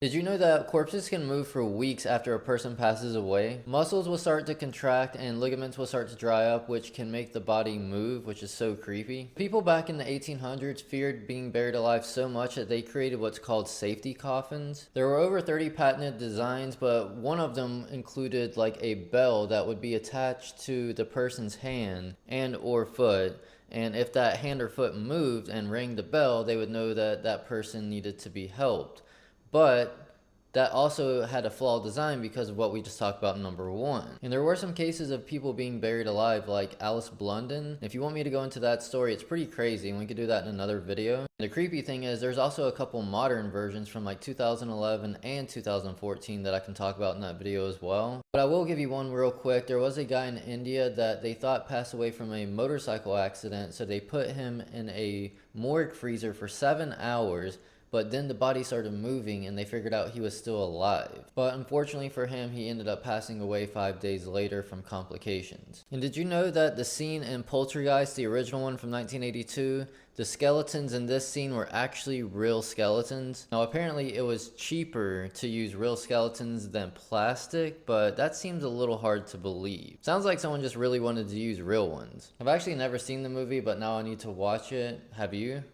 Did you know that corpses can move for weeks after a person passes away? Muscles will start to contract and ligaments will start to dry up, which can make the body move, which is so creepy. People back in the 1800s feared being buried alive so much that they created what's called safety coffins. There were over 30 patented designs, but one of them included like a bell that would be attached to the person's hand and or foot. And if that hand or foot moved and rang the bell, they would know that that person needed to be helped. But that also had a flawed design because of what we just talked about in number one. And there were some cases of people being buried alive, like Alice Blunden. If you want me to go into that story, it's pretty crazy, and we could do that in another video. The creepy thing is there's also a couple modern versions from like 2011 and 2014 that I can talk about in that video as well. But I will give you one real quick. There was a guy in India that they thought passed away from a motorcycle accident, so they put him in a morgue freezer for 7 hours, but then the body started moving and they figured out he was still alive. But unfortunately for him, he ended up passing away 5 days later from complications. And did you know that the scene in Poltergeist, the original one from 1982, the skeletons in this scene were actually real skeletons? Now apparently it was cheaper to use real skeletons than plastic, but that seems a little hard to believe. Sounds like someone just really wanted to use real ones. I've actually never seen the movie, but now I need to watch it. Have you?